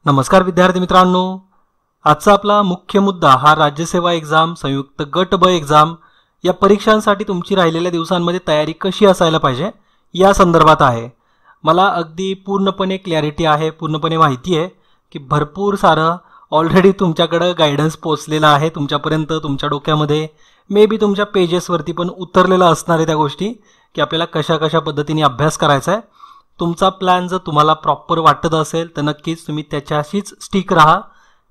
नमस्कार विद्यार्थी मित्रांनो, आजचा आपला मुख्य मुद्दा हा राज्यसेवा एक्झाम, संयुक्त गट ब एक्झाम या परीक्षांसाठी तुमची राहिलेल्या दिवसांमध्ये तयारी कशी असायला पाहिजे या संदर्भात आहे। मला अगदी पूर्णपणे क्लॅरिटी आहे, पूर्णपणे माहिती आहे की भरपूर सारं ऑलरेडी तुमच्याकडे गायडन्स पोहोचलेला आहे तुमच्यापर्यंत, तुमच्या डोक्यामध्ये मे बी तुमच्या पेजेसवरती पण उतरलेला असणार आहे त्या गोष्टी की आपल्याला कशा कशा पद्धतीने अभ्यास करायचा आहे। तुमचा प्लॅन जर तुम्हाला प्रॉपर वाटत असेल तर नक्कीच तुम्ही त्याच्याशीच स्टिक राहा।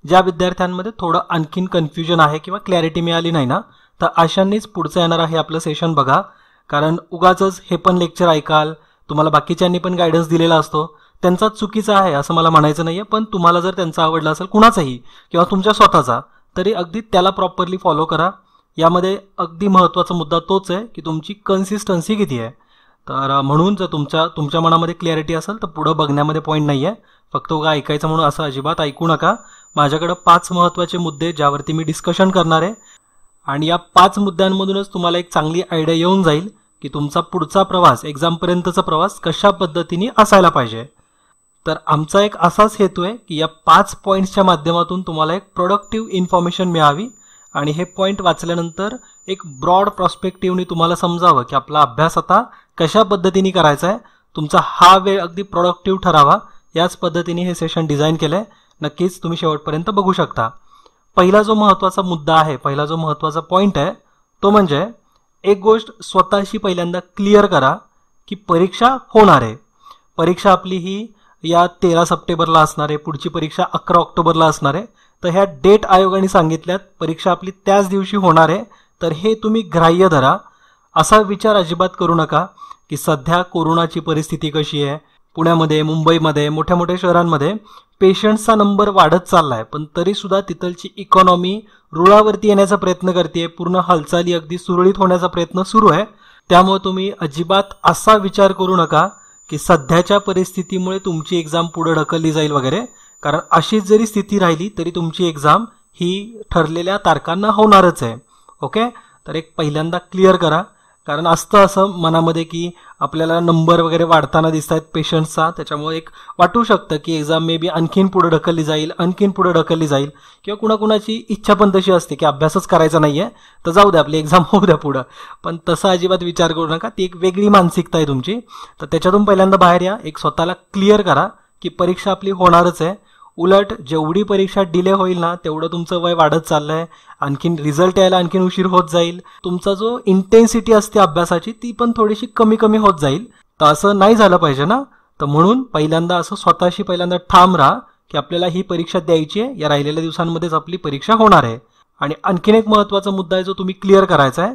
ज्या विद्यार्थ्यांमध्ये थोडं आणखीन कन्फ्युजन आहे किंवा क्लॅरिटी मिळाली नाही ना, तर अशांनीच पुढचं येणार आहे आपलं सेशन बघा, कारण उगाचच हे पण लेक्चर ऐकाल, तुम्हाला बाकीच्यांनी पण गायडन्स दिलेला असतो, त्यांचा चुकीचा आहे असं मला म्हणायचं नाही आहे, पण तुम्हाला जर त्यांचा आवडला असेल कुणाचाही किंवा तुमच्या स्वतःचा, तरी अगदी त्याला प्रॉपरली फॉलो करा। यामध्ये अगदी महत्त्वाचा मुद्दा तोच आहे की तुमची कन्सिस्टन्सी किती आहे। तर म्हणून जर तुमच्या मनामध्ये क्लॅरिटी असेल तर पुढे बघण्यामध्ये पॉईंट नाही आहे, फक्त उगा ऐकायचं म्हणून असं अजिबात ऐकू नका। माझ्याकडे 5 महत्त्वाचे मुद्दे ज्यावरती मी डिस्कशन करणार आहे आणि या 5 मुद्द्यांमधूनच तुम्हाला एक चांगली आयडिया येऊन जाईल की तुमचा पुढचा प्रवास, एक्झामपर्यंतचा प्रवास कशा पद्धतीने असायला पाहिजे। तर आमचा एक असाच हेतू आहे की या 5 पॉईंट्सच्या माध्यमातून तुम्हाला एक प्रोडक्टिव्ह इन्फॉर्मेशन मिळावी आणि हे पॉईंट वाचल्यानंतर एक ब्रॉड पर्स्पेक्टिव्हनी तुम्हाला समजावं की आपला अभ्यास आता कशा पद्धतीने करायचा आहे, तुमचा हा वेळ अगदी प्रोडक्टिव्ह ठरावा, याच पद्धतीने हे सेशन डिझाईन केलं आहे। नक्कीच तुम्ही शेवटपर्यंत बघू शकता। पहिला जो महत्त्वाचा मुद्दा आहे, पहिला जो महत्त्वाचा पॉईंट आहे तो म्हणजे एक गोष्ट स्वतःशी पहिल्यांदा क्लिअर करा की परीक्षा होणार आहे। परीक्षा आपली ही या 13 सप्टेंबरला असणार आहे, पुढची परीक्षा 11 ऑक्टोबरला असणार आहे। तर ह्या डेट आयोगाने सांगितल्यात परीक्षा आपली त्याच दिवशी होणार आहे, तर हे तुम्ही ग्राह्य धरा। असा विचार अजिबात करू नका की सध्या कोरोनाची परिस्थिती कशी आहे, पुण्यामध्ये, मुंबईमध्ये, मोठ्या मोठ्या शहरांमध्ये पेशंट्सचा नंबर वाढत चालला आहे, पण तरीसुद्धा तिथलची इकॉनॉमी रुळावरती येण्याचा प्रयत्न करते, पूर्ण हालचाली अगदी सुरळीत होण्याचा प्रयत्न सुरू आहे। त्यामुळे तुम्ही अजिबात असा विचार करू नका की सध्याच्या परिस्थितीमुळे तुमची एक्झाम पुढे ढकलली जाईल वगैरे, कारण अशीच जरी स्थिती राहिली तरी तुमची एक्झाम ही ठरलेल्या तारखांना होणारच आहे। ओके, तर एक पहिल्यांदा क्लिअर करा, कारण असतं असं मनामध्ये की आपल्याला नंबर वगैरे वाढताना दिसत आहेत पेशंट्सचा, त्याच्यामुळे एक वाटू शकतं की एक्झाम मे बी आणखीन पुढे ढकलली जाईल, आणखीन पुढे ढकलली जाईल, किंवा कुणाकुणाची इच्छा पण तशी असते की अभ्यासच करायचा नाहीये तर जाऊ द्या आपली एक्झाम होऊ द्या पुढं, पण तसा अजिबात विचार करू नका, ती एक वेगळी मानसिकता आहे तुमची। तर त्याच्यातून पहिल्यांदा बाहेर या, एक स्वतःला क्लिअर करा की परीक्षा आपली होणारच आहे। उलट जेवढी परीक्षा डिले होईल ना तेवढं तुमचं वय वाढत चाललंय, आणखीन रिझल्ट यायला आणखीन उशीर होत जाईल, तुमचा जो इंटेन्सिटी असते अभ्यासाची ती पण थोडीशी कमी कमी होत जाईल। तर असं नाही झालं पाहिजे ना, तर म्हणून पहिल्यांदा असं स्वतःशी पहिल्यांदा ठाम राहा की आपल्याला ही परीक्षा द्यायची आहे, या राहिलेल्या दिवसांमध्येच आपली परीक्षा होणार आहे। आणि आणखीन एक महत्त्वाचा मुद्दा आहे जो तुम्ही क्लिअर करायचा आहे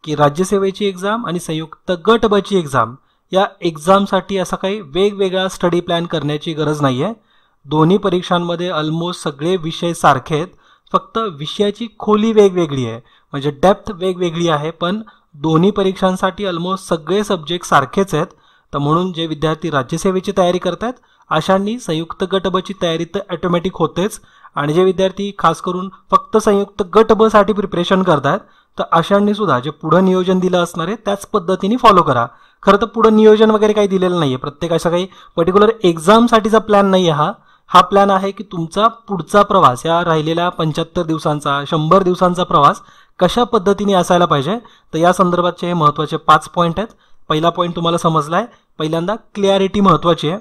की राज्यसेवेची एक्झाम आणि संयुक्त गट ब ची एक्झाम, या एक्झामसाठी असा काही वेगवेगळा स्टडी प्लॅन करण्याची गरज नाही आहे। दोन्ही परीक्षांमध्ये ऑलमोस्ट सगळे विषय सारखे आहेत, फक्त विषयाची खोली वेगवेगळी आहे, म्हणजे डेप्थ वेगवेगळी आहे, पण दोन्ही परीक्षांसाठी ऑलमोस्ट सगळे सब्जेक्ट सारखेच आहेत। तर म्हणून जे विद्यार्थी राज्यसेवेची तयारी करतात अशांनी संयुक्त गट ब ची तयारी तर ऑटोमॅटिक होतेच, आणि जे विद्यार्थी खास करून फक्त संयुक्त गट ब साठी प्रिपरेशन करतात तर अशांनी सुद्धा जे पुढं नियोजन दिलं असणार आहे त्याच पद्धतीने फॉलो करा। खरं तर पुढं नियोजन वगैरे काही दिलेलं नाहीये, प्रत्येक अशा काही पर्टिक्युलर एक्झामसाठीचा प्लॅन नाही आहे हा प्लॅन आहे की तुमचा पुढचा प्रवास, या राहिलेल्या 75 दिवसांचा 100 दिवसांचा प्रवास कशा पद्धतीने असायला पाहिजे। तर या संदर्भातचे हे महत्त्वाचे 5 पॉईंट आहेत। पहिला पॉईंट तुम्हाला समजलाय, पहिल्यांदा क्लॅरिटी महत्त्वाची आहे।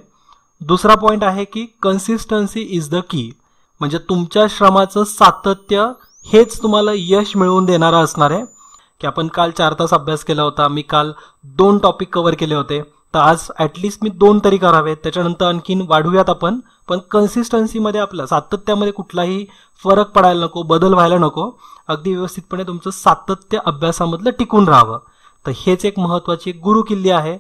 दुसरा पॉईंट आहे की कन्सिस्टन्सी इज द की, म्हणजे तुमच्या श्रमाचं सातत्य हेच तुम्हाला यश मिळवून देणारं असणार आहे। की आपण काल 4 तास अभ्यास केला होता, मी काल 2 टॉपिक कव्हर केले होते, तर आज ॲटलिस्ट मी 2 तरी करावेत, त्याच्यानंतर आणखीन वाढूयात आपण, पण कन्सिस्टन्सीमध्ये आपलं सातत्यामध्ये कुठलाही फरक पडायला नको, बदल व्हायला नको, अगदी व्यवस्थितपणे तुमचं सातत्य अभ्यासामधलं टिकून राहावं। तर हेच एक महत्त्वाची गुरुकिल्ली आहे।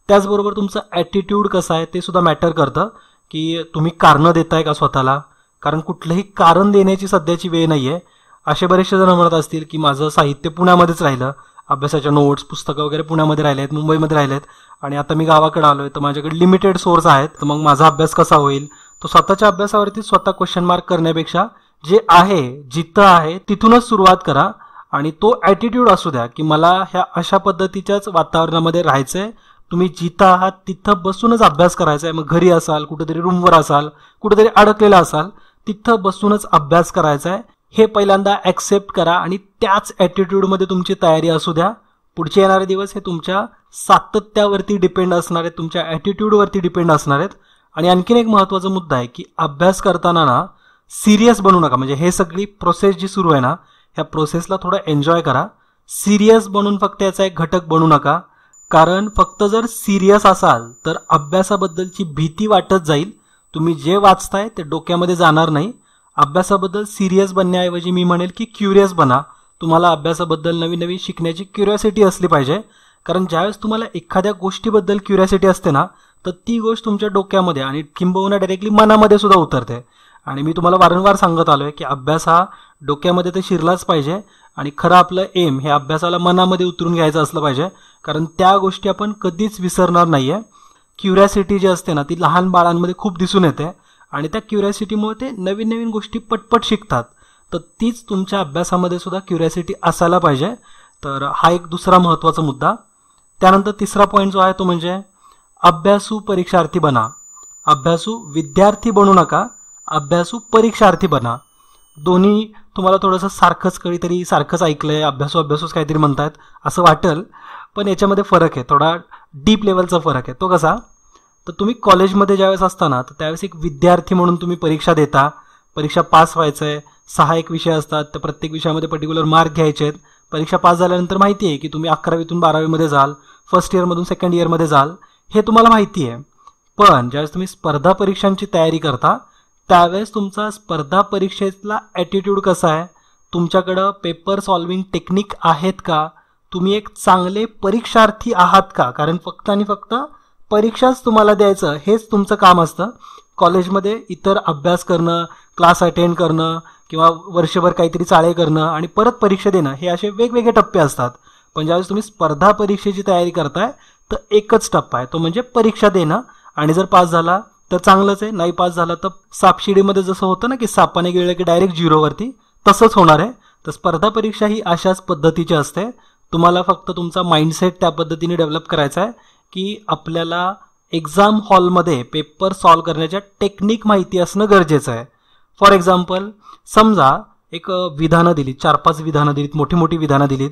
त्याचबरोबर तुमचं ॲटिट्यूड कसं आहे ते सुद्धा मॅटर करतं, की तुम्ही कारणं देताय का स्वतःला, कारण कुठलंही कारण देण्याची सध्याची वेळ नाही आहे। असे बरेचसे जण म्हणत असतील की माझं साहित्य पुण्यामध्येच राहिलं, अभ्यासाच्या नोट्स पुस्तकं वगैरे पुण्यामध्ये राहिले आहेत, मुंबईमध्ये राहिले आहेत, आणि आता मी गावाकडे आलोय तर माझ्याकडे लिमिटेड सोर्स आहेत, तर मग माझा अभ्यास कसा होईल। तो स्वतःच्या अभ्यासावरती स्वतः क्वेश्चन मार्क करण्यापेक्षा जे आहे जिथं आहे तिथूनच सुरुवात करा, आणि तो ॲटिट्यूड असू द्या की मला ह्या अशा पद्धतीच्याच वातावरणामध्ये राहायचंय, तुम्ही जिथं आहात तिथं बसूनच अभ्यास करायचा आहे. मग घरी असाल, कुठेतरी रूमवर असाल, कुठेतरी अडकलेला असाल, तिथं बसूनच अभ्यास करायचा आहे. हे पहिल्यांदा ॲक्सेप्ट करा आणि त्याच ॲटिट्यूडमध्ये तुमची तयारी असू द्या. पुढचे येणारे दिवस हे तुमच्या सातत्यावरती डिपेंड असणार आहेत, तुमच्या ॲटिट्यूडवरती डिपेंड असणार आहेत. आणि आणखीन एक महत्त्वाचा मुद्दा आहे की अभ्यास करताना ना सिरियस बनू नका. म्हणजे हे सगळी प्रोसेस जी सुरू आहे ना, ह्या प्रोसेसला थोडं एन्जॉय करा. सिरियस बनून फक्त याचा एक घटक बनू नका. कारण फक्त जर सिरियस असाल तर अभ्यासाबद्दलची भीती वाटत जाईल. तुम्ही जे वाचताय ते डोक्यामध्ये जाणार नाही. अभ्यासाबद्दल सिरियस बनण्याऐवजी मी म्हणेल की क्युरियस बना. तुम्हाला अभ्यासाबद्दल नवीन नवीन शिकण्याची क्युरिओसिटी असली पाहिजे. कारण ज्यावेळेस तुम्हाला एखाद्या गोष्टीबद्दल क्युरिओसिटी असते ना, तर ती गोष्ट तुमच्या डोक्यामध्ये आणि किंबहुना डायरेक्टली मनामध्ये सुद्धा उतरते. आणि मी तुम्हाला वारंवार सांगत आलो आहे की अभ्यास हा डोक्यामध्ये तर शिरलाच पाहिजे आणि खरं आपलं एम हे अभ्यासाला मनामध्ये उतरून घ्यायचं असलं पाहिजे. कारण त्या गोष्टी आपण कधीच विसरणार नाही आहे. क्युरिओसिटी जी असते ना ती लहान बाळांमध्ये खूप दिसून येते आणि त्या क्युरिओसिटीमुळे ते नवीन नवीन गोष्टी पटपट शिकतात. तर तीच तुमच्या अभ्यासामध्ये सुद्धा क्युरिओसिटी असायला पाहिजे. तर हा एक दुसरा महत्त्वाचा मुद्दा. त्यानंतर तिसरा पॉईंट जो आहे तो म्हणजे अभ्यासू परीक्षार्थी बना. अभ्यासू विद्यार्थी बनू नका, अभ्यासू परीक्षार्थी बना. दोन्ही तुम्हाला थोडंसं सारखंच कधीतरी सारखंच ऐकलंय, अभ्यासू अभ्यासूच काहीतरी म्हणतायत असं वाटेल, पण याच्यामध्ये फरक आहे, थोडा डीप लेवलचा फरक आहे. तो कसा, तर तुम्ही कॉलेजमध्ये ज्यावेळेस असताना तर त्यावेळेस एक विद्यार्थी म्हणून तुम्ही परीक्षा देता. परीक्षा पास व्हायचं आहे, 6 एक विषय असतात, तर प्रत्येक विषयामध्ये पर्टिक्युलर मार्क घ्यायचे आहेत. परीक्षा पास झाल्यानंतर माहिती आहे की तुम्ही 11वीतून 12वीमध्ये जाल, फर्स्ट इयरमधून सेकंड इयरमध्ये जाल, हे तुम्हाला माहिती आहे. पण ज्यावेळेस तुम्ही स्पर्धा परीक्षांची तयारी करता त्यावेळेस तुमचा स्पर्धा परीक्षेतला ॲटिट्यूड कसा आहे, तुमच्याकडं पेपर सॉल्विंग टेक्निक आहेत का, तुम्ही एक चांगले परीक्षार्थी आहात का. कारण फक्त आणि फक्त परीक्षाच तुम्हाला द्यायचं हेच तुमचं काम असतं. कॉलेजमध्ये इतर अभ्यास करणं, क्लास अटेंड करणं किंवा वर्षभर काहीतरी चाळे करणं आणि परत परीक्षा देणं हे असे वेगवेगळे टप्पे असतात. पण ज्यावेळेस तुम्ही स्पर्धा परीक्षेची तयारी करताय तर एकच टप्पा आहे, तो म्हणजे परीक्षा देणं. आणि जर पास झाला तर चांगलंच आहे, नाही पास झाला तर सापशिडीमध्ये जसं होतं ना की सापाने गिळलं की डायरेक्ट झिरोवरती, तसंच होणार आहे. तर स्पर्धा परीक्षा ही अशाच पद्धतीची असते. तुम्हाला फक्त तुमचा माइंडसेट त्या पद्धतीने डेव्हलप करायचा आहे की आपल्याला एक्झाम हॉलमध्ये पेपर सॉल्व करण्याच्या टेक्निक माहिती असणं गरजेचं आहे. फॉर एक्झाम्पल, समजा एक विधानं दिलीत, 4-5 विधानं दिलीत, मोठी मोठी विधानं दिलीत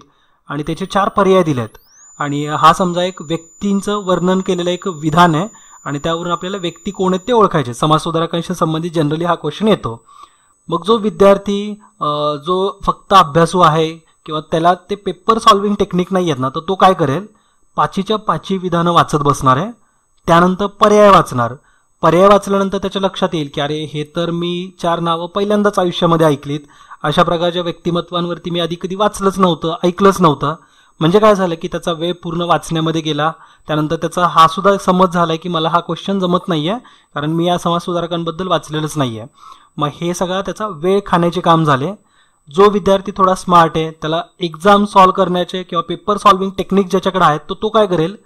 आणि त्याचे 4 पर्याय दिलेत. आणि हा समजा एक व्यक्तींचं वर्णन केलेलं एक विधान आहे आणि त्यावरून आपल्याला व्यक्ती कोण आहेत ते ओळखायचे. समाजसुधारकांशी संबंधित जनरली हा क्वेश्चन येतो. मग जो विद्यार्थी जो फक्त अभ्यासू आहे किंवा त्याला ते पेपर सॉल्विंग टेक्निक नाही आहेत ना, तर तो काय करेल, 5च्या 5 विधानं वाचत बसणार आहे. त्यानंतर पर्याय वाचणार. पर्याय वाचल्यानंतर त्याच्या लक्षात येईल की अरे हे तर मी 4 नावं पहिल्यांदाच आयुष्यामध्ये ऐकलीत, अशा प्रकारच्या व्यक्तिमत्वांवरती मी आधी कधी वाचलंच नव्हतं, ऐकलंच नव्हतं. म्हणजे काय झालं की त्याचा वेळ पूर्ण वाचण्यामध्ये गेला. त्यानंतर त्याचा हा सुद्धा समज झाला की मला हा क्वेश्चन जमत नाही आहे कारण मी या समाजसुधारकांबद्दल वाचलेलंच नाही आहे. मग हे सगळा त्याचा वेळ खाण्याचे काम झाले. जो विद्यार्थी थोडा स्मार्ट आहे, त्याला एक्झाम सॉल्व करण्याचे किंवा पेपर सॉल्विंग टेक्निक ज्याच्याकडे आहेत तो काय करेल,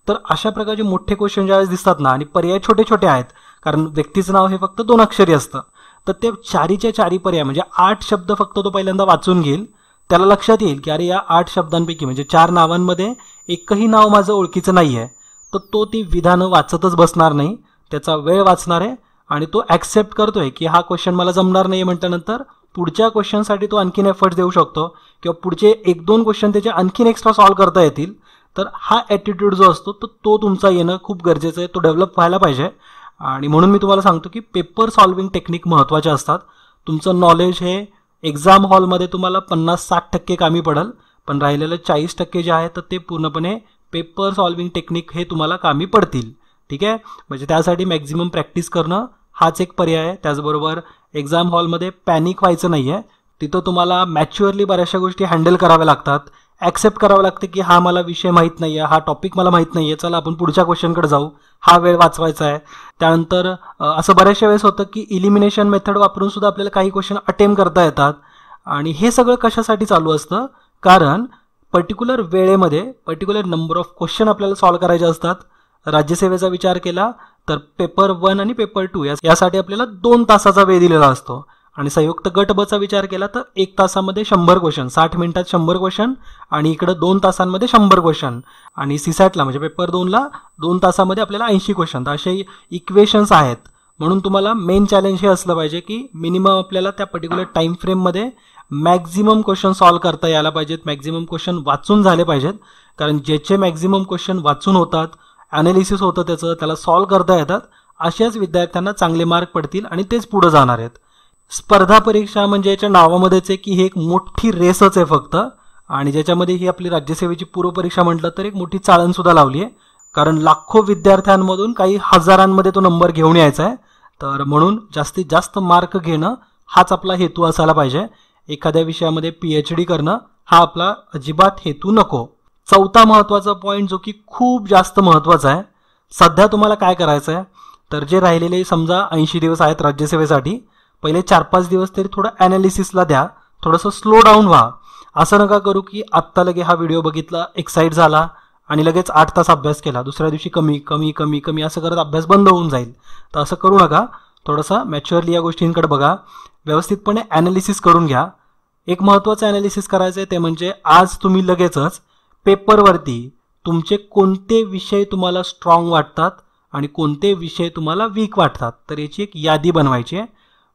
तर अशा प्रकारचे मोठे क्वेश्चन ज्यावेळेस दिसतात ना आणि पर्याय छोटे छोटे आहेत, कारण व्यक्तीचं नाव हे फक्त 2 अक्षरी असतं, तर ते 4च्या 4 पर्याय म्हणजे 8 शब्द फक्त तो पहिल्यांदा वाचून घेईल. त्याला लक्षात येईल की अरे या 8 शब्दांपैकी म्हणजे 4 नावांमध्ये एकही नाव माझं ओळखीचं नाही आहे. तर तो ती विधानं वाचतच बसणार नाही, त्याचा वेळ वाचणार आहे आणि तो ॲक्सेप्ट करतोय की हा क्वेश्चन मला जमणार नाही म्हटल्यानंतर पुढच्या क्वेश्चनसाठी तो आणखीन एफर्ट्स देऊ शकतो किंवा पुढचे 1-2 क्वेश्चन त्याचे आणखीन एक्स्ट्रा सॉल्व करता येतील. तर हा ॲटिट्यूड जो असतो तो तुमचा येणं खूप गरजेचं आहे, तो डेव्हलप व्हायला पाहिजे. आणि म्हणून मी तुम्हाला सांगतो की पेपर सॉल्विंग टेक्निक महत्त्वाच्या असतात. तुमचं नॉलेज हे एक्झाम हॉलमध्ये तुम्हाला 50-60% कामी पडेल, पण राहिलेलं 40% जे आहे तर ते पूर्णपणे पेपर सॉल्विंग टेक्निक हे तुम्हाला कामी पडतील. ठीक आहे, म्हणजे त्यासाठी मॅक्झिमम प्रॅक्टिस करणं हाच एक पर्याय आहे. त्याचबरोबर एक्झाम हॉलमध्ये पॅनिक व्हायचं नाही आहे. तिथं तुम्हाला मॅच्युअरली बऱ्याचशा गोष्टी हँडल कराव्या लागतात. ॲक्सेप्ट करावं लागतं की हा मला विषय माहीत नाही आहे, हा टॉपिक मला माहीत नाही आहे, चला आपण पुढच्या क्वेश्चनकडे जाऊ, हा वेळ वाचवायचा आहे. त्यानंतर असं बऱ्याचशा वेळेस होतं की इलिमिनेशन मेथड वापरून सुद्धा आपल्याला काही क्वेश्चन अटेम्प्ट करता येतात. आणि हे सगळं कशासाठी चालू असतं, कारण पर्टिक्युलर वेळेमध्ये पर्टिक्युलर नंबर ऑफ क्वेश्चन आपल्याला सॉल्व करायचे असतात. राज्यसेवेचा विचार केला तर पेपर 1 आणि पेपर 2 यासाठी आपल्याला 2 तासाचा वेळ दिलेला असतो आणि संयुक्त गट ब चा विचार केला तर 1 तासामध्ये 100 क्वेश्चन, 60 मिनिटात 100 क्वेश्चन आणि इकडे 2 तासांमध्ये 100 क्वेश्चन आणि सीसॅटला म्हणजे पेपर 2ला 2 तासामध्ये आपल्याला 80 क्वेश्चन. तर असे इक्वेशन्स आहेत. म्हणून तुम्हाला मेन चॅलेंज हे असलं पाहिजे की मिनिमम आपल्याला त्या पर्टिक्युलर टाइम फ्रेममध्ये मॅक्झिमम क्वेश्चन सॉल्व्ह करता यायला पाहिजेत, मॅक्झिमम क्वेश्चन वाचून झाले पाहिजेत. कारण ज्याचे मॅक्झिमम क्वेश्चन वाचून होतात, ॲनालिसिस होतं त्याचं, त्याला सॉल्व्ह करता येतात, अशाच विद्यार्थ्यांना चांगले मार्क पडतील आणि तेच पुढे जाणार आहेत. स्पर्धा परीक्षा म्हणजे याच्या नावामध्येच आहे की ही एक मोठी रेसच आहे फक्त, आणि ज्याच्यामध्ये ही आपली राज्यसेवेची पूर्वपरीक्षा म्हटलं तर एक मोठी चाळण सुद्धा लावली आहे. कारण लाखो विद्यार्थ्यांमधून काही हजारांमध्ये तो नंबर घेऊन यायचा आहे. तर म्हणून जास्तीत जास्त मार्क घेणं हाच आपला हेतू असायला पाहिजे. एखाद्या विषयामध्ये PhD करणं हा आपला अजिबात हेतू नको. चौथा महत्त्वाचा पॉईंट जो की खूप जास्त महत्त्वाचा आहे, सध्या तुम्हाला काय करायचं आहे तर जे राहिलेले समजा 80 दिवस आहेत राज्यसेवेसाठी, पहिले 4-5 दिवस तरी थोडं ॲनालिसिसला द्या, थोडंसं स्लो डाऊन व्हा. असं नका करू की आत्ता लगे हा व्हिडिओ बघितला, एक्साईट झाला आणि लगेच 8 तास अभ्यास केला, दुसऱ्या दिवशी कमी कमी कमी कमी असं करत अभ्यास बंद होऊन जाईल. तर असं करू नका. थोडंसं मॅच्युअरली या गोष्टींकडे बघा, व्यवस्थितपणे ॲनालिसिस करून घ्या. एक महत्त्वाचं ॲनालिसिस करायचं आहे ते म्हणजे आज तुम्ही लगेचच पेपरवरती तुमचे कोणते विषय तुम्हाला स्ट्रॉंग वाटतात आणि कोणते विषय तुम्हाला वीक वाटतात, तर याची एक यादी बनवायची आहे.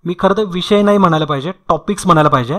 मी खरं तर विषय नाही म्हणायला पाहिजे, टॉपिक्स म्हणायला पाहिजे.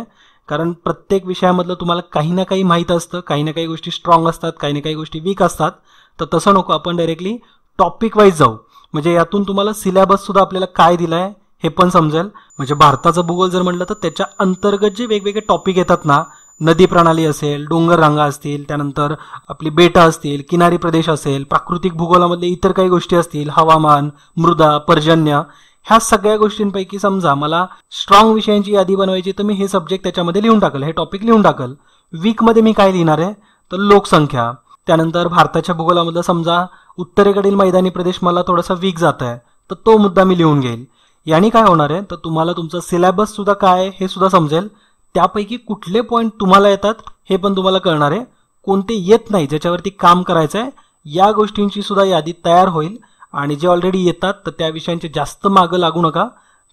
कारण प्रत्येक विषयामधलं तुम्हाला काही ना काही माहीत असतं, काही ना काही गोष्टी स्ट्रॉंग असतात, काही ना काही गोष्टी वीक असतात. तर तसं नको, आपण डायरेक्टली टॉपिक वाईज जाऊ. म्हणजे यातून तुम्हाला सिलेबससुद्धा आपल्याला काय दिला आहे हे पण समजेल. म्हणजे भारताचा भूगोल जर म्हटलं तर त्याच्या अंतर्गत जे वेगवेगळे टॉपिक येतात ना, नदी प्रणाली असेल, डोंगर रांगा असतील, त्यानंतर आपली बेटं असतील, किनारी प्रदेश असेल, प्राकृतिक भूगोलामधले इतर काही गोष्टी असतील, हवामान, मृदा, पर्जन्य, ह्या सगळ्या गोष्टींपैकी समजा मला स्ट्रॉंग विषयांची यादी बनवायची तर मी हे सब्जेक्ट त्याच्यामध्ये लिहून टाकल, हे टॉपिक लिहून टाकल. वीकमध्ये मी काय लिहिणार आहे तर लोकसंख्या. त्यानंतर भारताच्या भूगोलामधलं समजा उत्तरेकडील मैदानी प्रदेश मला थोडासा वीक जात आहे तर तो मुद्दा मी लिहून घेईल. याने काय होणार आहे तर तुम्हाला तुमचा सिलेबस सुद्धा काय आहे हे सुद्धा समजेल. त्यापैकी कुठले पॉईंट तुम्हाला येतात हे पण तुम्हाला कळणार आहे, कोणते येत नाही ज्याच्यावरती काम करायचं आहे या गोष्टींची सुद्धा यादी तयार होईल. आणि जे ऑलरेडी येतात तर त्या विषयांचे जास्त मागं लागू नका,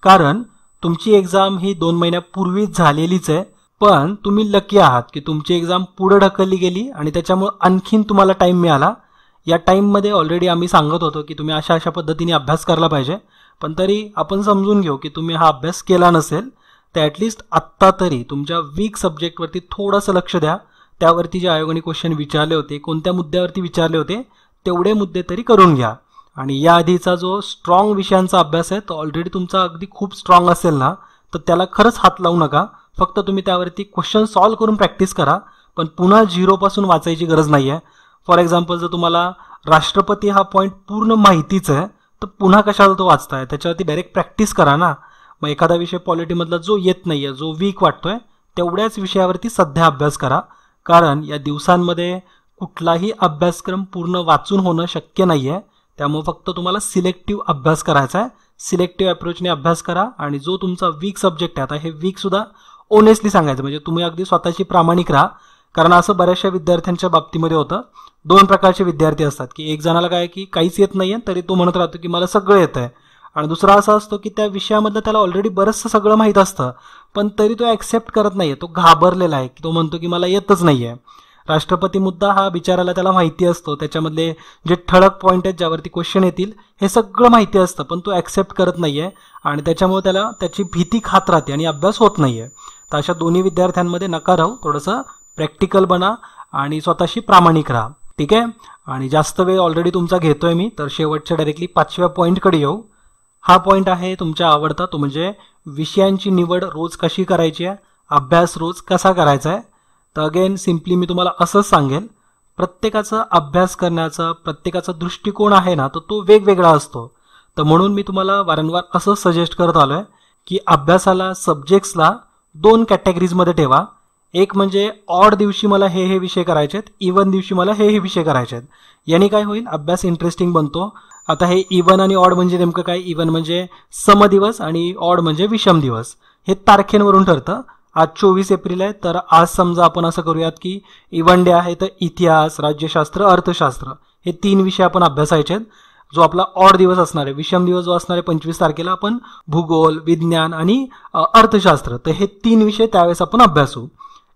कारण तुमची एक्झाम ही 2 महिन्यापूर्वीच झालेलीच आहे. पण तुम्ही लकी आहात की तुमची एक्झाम पुढे ढकलली गेली आणि त्याच्यामुळे आणखीन तुम्हाला टाईम मिळाला. या टाईममध्ये ऑलरेडी आम्ही सांगत होतो की तुम्ही अशा पद्धतीने अभ्यास करायला पाहिजे, पण तरी आपण समजून घेऊ की तुम्ही हा अभ्यास केला नसेल तर ॲटलिस्ट आत्ता तरी तुमच्या वीक सब्जेक्टवरती थोडंसं लक्ष द्या. त्यावरती जे आयोगाने क्वेश्चन विचारले होते, कोणत्या मुद्द्यावरती विचारले होते, तेवढे मुद्दे तरी करून घ्या. आणि या आधीचा जो स्ट्रॉंग विषयांचा अभ्यास आहे तो ऑलरेडी तुमचा अगदी खूप स्ट्रॉंग असेल ना तर त्याला खरंच हात लावू नका. फक्त तुम्ही त्यावरती क्वेश्चन सॉल्व्ह करून प्रॅक्टिस करा, पण पुन्हा 0पासून वाचायची गरज नाही आहे. फॉर एक्झाम्पल जर तुम्हाला राष्ट्रपती हा पॉईंट पूर्ण माहितीच आहे तर पुन्हा कशाला तो वाचताय, त्याच्यावरती डायरेक्ट प्रॅक्टिस करा ना. मग एखादा विषय पॉलिटीमधला जो येत नाही आहे, जो वीक वाटतोय, तेवढ्याच विषयावरती सध्या अभ्यास करा. कारण या दिवसांमध्ये कुठलाही अभ्यासक्रम पूर्ण वाचून होणं शक्य नाही आहे. त्यामुळे फक्त तुम्हाला सिलेक्टिव्ह अभ्यास करायचा आहे. सिलेक्टिव्ह अप्रोचने अभ्यास करा. आणि जो तुमचा वीक सब्जेक्ट आहे, आता हे वीकसुद्धा ओनेस्टली सांगायचं, म्हणजे तुम्ही अगदी स्वतःची प्रामाणिक राहा. कारण असं बऱ्याचशा विद्यार्थ्यांच्या बाबतीमध्ये होतं. 2 प्रकारचे विद्यार्थी असतात की एक जणाला काय की काहीच येत नाही आहे तरी तो म्हणत राहतो की मला सगळं येतं आहे, आणि दुसरा असा असतो की त्या विषयामधलं त्याला ऑलरेडी बरंचसं सगळं माहीत असतं पण तरी तो ॲक्सेप्ट करत नाही आहे, तो घाबरलेला आहे, तो म्हणतो की मला येतच नाही आहे. राष्ट्रपती मुद्दा हा बिचाराला त्याला माहिती असतो, त्याच्यामधले जे ठळक पॉईंट आहेत ज्यावरती क्वेश्चन येतील हे सगळं माहिती असतं, पण तो ॲक्सेप्ट करत नाही आहे आणि त्याच्यामुळे त्याला त्याची भीती खात राहते आणि अभ्यास होत नाही आहे. तर अशा दोन्ही विद्यार्थ्यांमध्ये नका राहू, थोडंसं प्रॅक्टिकल बना आणि स्वतःशी प्रामाणिक राहा. ठीक आहे. आणि जास्त वेळ ऑलरेडी तुमचा घेतोय मी, तर शेवटच्या डायरेक्टली 5व्या पॉईंटकडे येऊ. हा पॉईंट आहे तुमच्या आवडता, तो म्हणजे विषयांची निवड रोज कशी करायची आहे, अभ्यास रोज कसा करायचा आहे. तर अगेन सिम्पली मी तुम्हाला असंच सांगेल, प्रत्येकाचा अभ्यास करण्याचा प्रत्येकाचा दृष्टिकोन आहे ना, तर तो वेगवेगळा असतो. तर म्हणून मी तुम्हाला वारंवार असं सजेस्ट करत आलो आहे की अभ्यासाला, सब्जेक्ट्सला 2 कॅटेगरीजमध्ये ठेवा. एक म्हणजे ऑड दिवशी मला हे विषय करायचे आहेत, इवन दिवशी मला हे विषय करायचे आहेत. याने काय होईल, अभ्यास इंटरेस्टिंग बनतो. आता हे इवन आणि ऑड म्हणजे नेमकं काय, इवन म्हणजे समदिवस आणि ऑड म्हणजे विषम दिवस. हे तारखेंवरून ठरतं. आज 24 एप्रिल आहे, तर आज समजा आपण असं करूयात की इवन डे आहे तर इतिहास, राज्यशास्त्र, अर्थशास्त्र हे 3 विषय आपण अभ्यासायचे आहेत. जो आपला ऑड दिवस असणार आहे, विषम दिवस जो असणार आहे 25 तारखेला, आपण भूगोल, विज्ञान आणि अर्थशास्त्र, तर हे 3 विषय त्यावेळेस आपण अभ्यासू.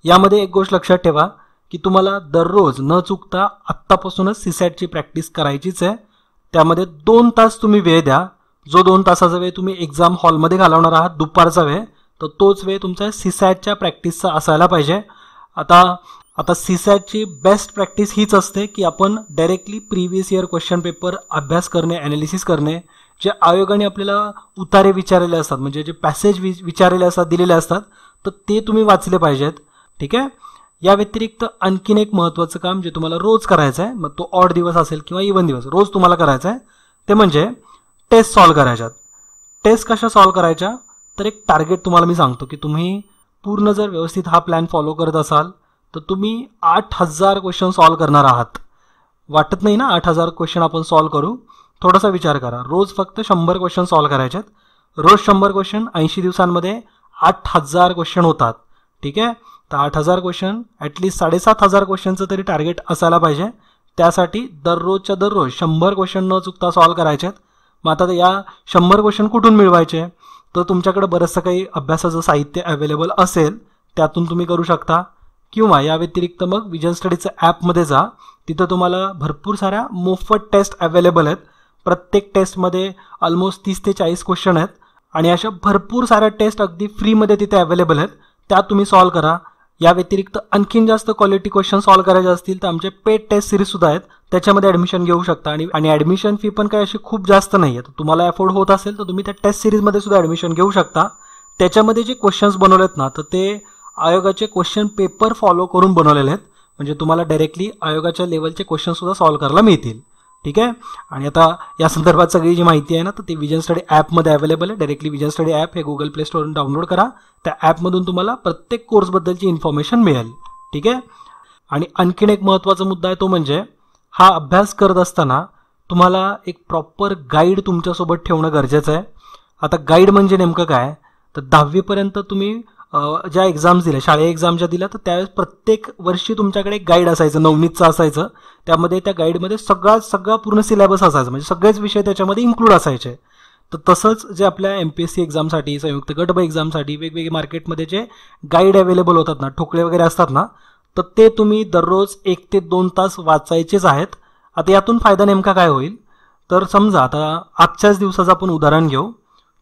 यामध्ये एक गोष्ट लक्षात ठेवा की तुम्हाला दररोज न चुकता आत्तापासूनच सीसॅटची प्रॅक्टिस करायचीच आहे. त्यामध्ये 2 तास तुम्ही वेळ द्या. जो 2 तासाचा वेळ तुम्ही एक्झाम हॉलमध्ये घालवणार आहात, दुपारचा वेळ, तर तोच वेळ तुमच्या सीसॅटच्या प्रॅक्टिसचा असायला पाहिजे. आता सीसॅटची बेस्ट प्रॅक्टिस हीच असते की आपण directly previous year question paper अभ्यास करणे, ॲनालिसिस करणे. जे आयोगाने आपल्याला उतारे विचारलेले असतात, म्हणजे जे पॅसेज विचारलेले असतात, दिलेले असतात, तर ते तुम्ही वाचले पाहिजेत. ठीक आहे. या व्यतिरिक्त आणखीन एक महत्त्वाचं काम जे तुम्हाला रोज करायचं आहे, मग तो ऑड दिवस असेल किंवा इव्हन दिवस, रोज तुम्हाला करायचं आहे, ते म्हणजे टेस्ट सॉल्व करायच्यात. टेस्ट कशा सॉल्व करायच्या, तर एक टार्गेट तुम्हाला मी सांगतो की तुम्ही पूर्ण जर व्यवस्थित हा प्लॅन फॉलो करत असाल तर तुम्ही 8000 क्वेश्चन सॉल्व करणार आहात. वाटत नाही ना 8000 क्वेश्चन आपण सॉल्व करू? थोडासा विचार करा. रोज फक्त 100 क्वेश्चन सॉल्व करायचे आहेत. रोज 100 क्वेश्चन 80 दिवसांमध्ये 8000 क्वेश्चन होतात. ठीक आहे. तर 8000 क्वेश्चन ॲटलिस्ट 7500 क्वेश्चनचं तरी टार्गेट असायला पाहिजे. त्यासाठी दररोजच्या दररोज 100 क्वेश्चन न चुकता सॉल्व करायचे आहेत. मग आता या 100 क्वेश्चन कुठून मिळवायचे, तर तुमच्याकडे बरंचसं काही अभ्यासाचं साहित्य अवेलेबल असेल त्यातून तुम्ही करू शकता, किंवा या व्यतिरिक्त मग विजन स्टडीचं ॲपमध्ये जा. तिथं तुम्हाला भरपूर साऱ्या मोफत टेस्ट अवेलेबल आहेत. प्रत्येक टेस्टमध्ये ऑलमोस्ट 30 ते 40 क्वेश्चन आहेत आणि अशा भरपूर साऱ्या टेस्ट अगदी फ्रीमध्ये तिथे अवेलेबल आहेत. त्या तुम्ही सॉल्व करा. या व्यतिरिक्त आणखीन जास्त क्वालिटी क्वेश्चन सॉल्व करायचे असतील तर आमचे पेड टेस्ट सिरीजसुद्धा आहेत, त्याच्यामध्ये ॲडमिशन घेऊ शकता. आणि ॲडमिशन फी पण काही अशी खूप जास्त नाही आहे. तुम्हाला अफोर्ड होत असेल तर तुम्ही त्या टेस्ट सिरीजमध्ये सुद्धा ॲडमिशन घेऊ शकता. त्याच्यामध्ये जे क्वेश्चन्स बनवलेत ना, तर ते आयोगाचे क्वेश्चन पेपर फॉलो करून बनवलेले आहेत. म्हणजे तुम्हाला डायरेक्टली आयोगाच्या लेवलचे क्वेश्चनसुद्धा सॉल्व करायला मिळतील. ठीक आहे. आणि आता या संदर्भात सगळी जी माहिती आहे ना, तर ती विजन स्टडी ॲपमध्ये अवेलेबल आहे. डायरेक्टली विजन स्टडी ॲप हे गुगल प्ले स्टोरवरून डाउनलोड करा. त्या ॲपमधून तुम्हाला प्रत्येक कोर्सबद्दलची इन्फॉर्मेशन मिळेल. ठीक आहे. आणि आणखीन एक महत्त्वाचा मुद्दा आहे, तो म्हणजे हा अभ्यास करत असताना तुम्हाला एक प्रॉपर गाईड तुमच्यासोबत ठेवणं गरजेचं आहे. आता गाईड म्हणजे नेमकं काय, तर 10वीपर्यंत तुम्ही ज्या एक्झाम्स दिल्या, शाळेय एक्झाम ज्या दिल्या, तर त्यावेळेस प्रत्येक वर्षी तुमच्याकडे एक गाईड असायचं, 9वीचं असायचं. त्यामध्ये त्या गाईडमध्ये सगळा पूर्ण सिलेबस असायचा, म्हणजे सगळेच विषय त्याच्यामध्ये इन्क्लूड असायचे. तर तसंच जे आपल्या MPSC एक्झामसाठी, संयुक्त गट ब एक्झामसाठी वेगवेगळे मार्केटमध्ये जे गाईड अवेलेबल होतात ना, ठोकळे वगैरे असतात ना, तर ते तुम्ही दररोज 1 ते 2 तास वाचायचेच आहेत. आता यातून फायदा नेमका काय होईल, तर समजा आता आजच्याच दिवसाचं आपण उदाहरण घेऊ.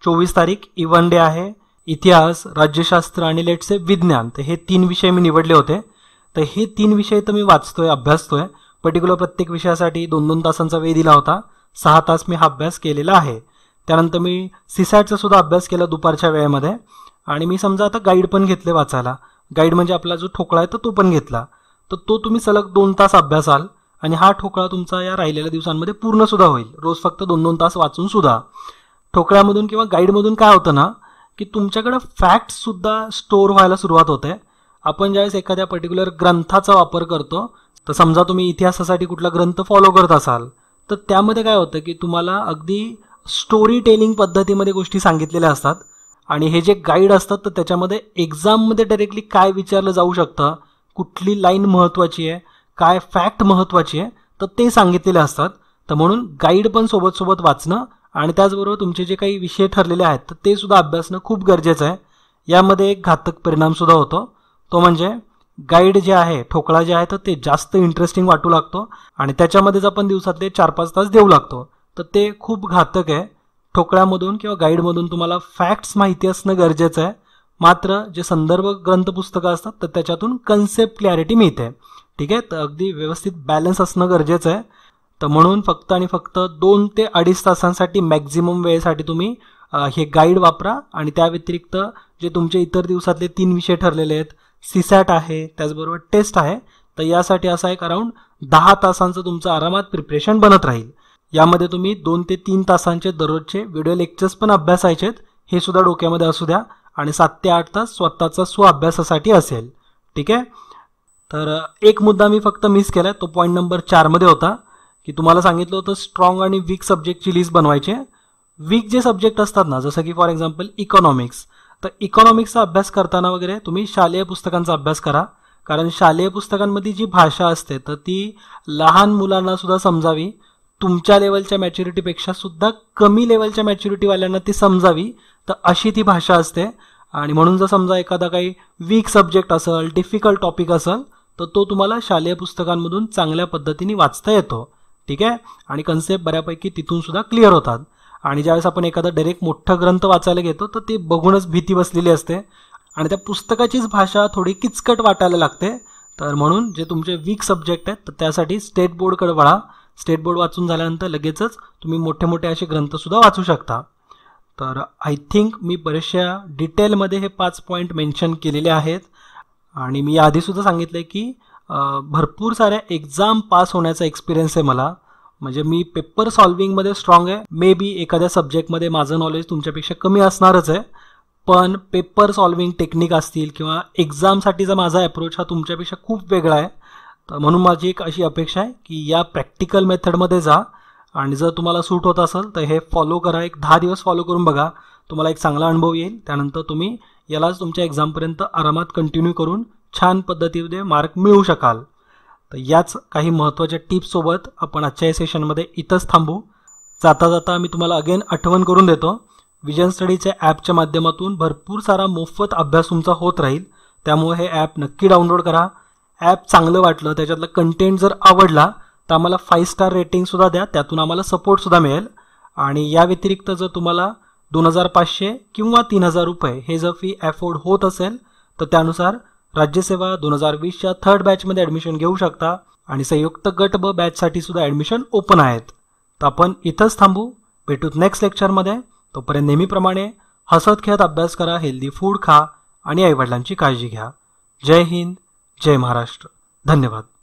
24 तारीख इव्हन डे आहे. इतिहास, राज्यशास्त्र आणि लेट्स विज्ञान, तर हे 3 विषय मी निवडले होते. तर हे 3 विषय तर मी वाचतोय, अभ्यासतोय. पर्टिक्युलर प्रत्येक विषयासाठी 2-2 तासांचा वेळ दिला होता. 6 तास मी हा अभ्यास केलेला आहे. त्यानंतर मी सीसॅटचा सुद्धा अभ्यास केला दुपारच्या वेळेमध्ये. आणि मी समजा आता गाईड पण घेतले वाचायला. गाईड म्हणजे आपला जो ठोकळा आहे तो पण घेतला. तर तो तुम्ही सलग 2 तास अभ्यासाल आणि हा ठोकळा तुमचा या राहिलेल्या दिवसांमध्ये पूर्ण सुद्धा होईल. रोज फक्त 2-2 तास वाचून सुद्धा. ठोकळ्यामधून किंवा गाईडमधून काय होतं ना, की तुमच्याकडे फॅक्ट्ससुद्धा स्टोअर व्हायला सुरुवात होते. आपण ज्यावेळेस एखाद्या पर्टिक्युलर ग्रंथाचा वापर करतो, तर समजा तुम्ही इतिहासासाठी कुठला ग्रंथ फॉलो करत असाल, तर त्यामध्ये काय होतं की तुम्हाला अगदी स्टोरी टेलिंग पद्धतीमध्ये गोष्टी सांगितलेल्या असतात. आणि हे जे गाईड असतात तर त्याच्यामध्ये एक्झाममध्ये डायरेक्टली काय विचारलं जाऊ शकतं, कुठली लाईन महत्त्वाची आहे, काय फॅक्ट महत्त्वाची आहे, तर ते सांगितलेले असतात. तर म्हणून गाईड पण सोबत वाचणं आणि त्याचबरोबर तुमचे जे काही विषय ठरलेले आहेत तर ते सुद्धा अभ्यासणं खूप गरजेचं आहे. यामध्ये एक घातक परिणामसुद्धा होतो, तो म्हणजे गाईड जे आहे, ठोकळा जे आहे, तर ते जास्त इंटरेस्टिंग वाटू लागतो आणि त्याच्यामध्येच आपण दिवसातले 4-5 तास देऊ लागतो. तर ते खूप घातक आहे. ठोकळ्यामधून किंवा गाईडमधून तुम्हाला फॅक्ट्स माहिती असणं गरजेचं आहे. मात्र जे संदर्भ ग्रंथपुस्तकं असतात तर त्याच्यातून कन्सेप्ट क्लॅरिटी मिळते. ठीक आहे. तर अगदी व्यवस्थित बॅलन्स असणं गरजेचं आहे. तर म्हणून फक्त 2 ते 2.5 तासांसाठी मॅक्झिमम वेळेसाठी तुम्ही हे गाईड वापरा. आणि त्या व्यतिरिक्त जे तुमचे इतर दिवसातले 3 विषय ठरलेले आहेत, सीसॅट आहे, त्याचबरोबर टेस्ट आहे, तर यासाठी असा एक अराउंड 10 तासांचं तुमचं आरामात प्रिपरेशन बनत राहील. यामध्ये तुम्ही 2 ते 3 तासांचे दररोजचे व्हिडिओ लेक्चर्स पण अभ्यासायचे आहेत, हे सुद्धा डोक्यामध्ये असू द्या. आणि 7 ते 8 तास स्वतःचा स्वअभ्यासासाठी असेल. ठीक आहे. तर एक मुद्दा मी फक्त मिस केला, तो पॉईंट नंबर 4 मध्ये होता की तुम्हाला सांगितलं होतं स्ट्रॉंग आणि वीक सब्जेक्टची लिस्ट बनवायची. वीक जे सब्जेक्ट असतात ना, जसं की फॉर एक्झाम्पल इकॉनॉमिक्स, तर इकॉनॉमिक्सचा अभ्यास करताना वगैरे तुम्ही शालेय पुस्तकांचा अभ्यास करा. कारण शालेय पुस्तकांमध्ये जी भाषा असते तर ती लहान मुलांना सुद्धा समजावी. तुमच्या लेवलच्या मॅच्युरिटीपेक्षा सुद्धा कमी लेवलच्या मॅच्युरिटीवाल्यांना ती समजावी, तर अशी ती भाषा असते. आणि म्हणून जर समजा एखादा काही वीक सब्जेक्ट असेल, डिफिकल्ट टॉपिक असेल, तर तो तुम्हाला शालेय पुस्तकांमधून चांगल्या पद्धतीने वाचता येतो. ठीक आहे. आणि कन्सेप्ट बऱ्यापैकी तिथून सुद्धा क्लिअर होतात. आणि ज्यावेळेस आपण एखादा डायरेक्ट मोठं ग्रंथ वाचायला घेतो तर ते बघूनच भीती बसलेली असते आणि त्या पुस्तकाचीच भाषा थोडी किचकट वाटायला लागते. तर म्हणून जे तुमचे वीक सब्जेक्ट आहेत तर त्यासाठी स्टेट बोर्डकडे वळा. स्टेट बोर्ड वाचून झाल्यानंतर लगेचच तुम्ही मोठे मोठे असे ग्रंथसुद्धा वाचू शकता. तर आय थिंक मी बरेचशा डिटेलमध्ये हे 5 पॉईंट मेन्शन केलेले आहेत. आणि मी आधीसुद्धा सांगितलं आहे की भरपूर साऱ्या एक्झाम पास होण्याचा एक्सपिरियन्स आहे मला. म्हणजे मी पेपर सॉल्विंगमध्ये स्ट्रॉंग आहे. मे बी एखाद्या सब्जेक्टमध्ये माझं नॉलेज तुमच्यापेक्षा कमी असणारच आहे, पण पेपर सॉल्विंग टेक्निक असतील किंवा एक्झामसाठीचा माझा अप्रोच हा तुमच्यापेक्षा खूप वेगळा आहे. तर म्हणून माझी एक अशी अपेक्षा आहे की या प्रॅक्टिकल मेथडमध्ये जा आणि जर तुम्हाला सूट होत असेल तर हे फॉलो करा. एक 10 दिवस फॉलो करून बघा, तुम्हाला एक चांगला अनुभव येईल. त्यानंतर तुम्ही यालाच तुमच्या एक्झामपर्यंत आरामात कंटिन्यू करून छान पद्धतीने मार्क मिळवू शकाल. तर याच काही महत्त्वाच्या टिप्ससोबत आपण आजच्या या सेशनमध्ये इथंच थांबू. जाता जाता मी तुम्हाला अगेन आठवण करून देतो, विजन स्टडीच्या ॲपच्या माध्यमातून भरपूर सारा मोफत अभ्यास तुमचा होत राहील. त्यामुळे हे ॲप नक्की डाउनलोड करा. ॲप चांगलं वाटलं, त्याच्यातलं कंटेंट जर आवडला तर आम्हाला 5 स्टार रेटिंगसुद्धा द्या, त्यातून आम्हाला सपोर्टसुद्धा मिळेल. आणि या व्यतिरिक्त जर तुम्हाला 2500 किंवा 3000 रुपये हे जर फी अफोर्ड होत असेल तर त्यानुसार राज्यसेवा 2020च्या 3rd बॅचमध्ये ॲडमिशन घेऊ शकता. आणि संयुक्त गट ब बॅचसाठी सुद्धा ॲडमिशन ओपन आहेत. तर आपण इथंच थांबू, भेटूत नेक्स्ट लेक्चरमध्ये. तोपर्यंत नेहमीप्रमाणे हसत खेळत अभ्यास करा, हेल्दी फूड खा आणि आईवडिलांची काळजी घ्या. जय हिंद, जय महाराष्ट्र. धन्यवाद.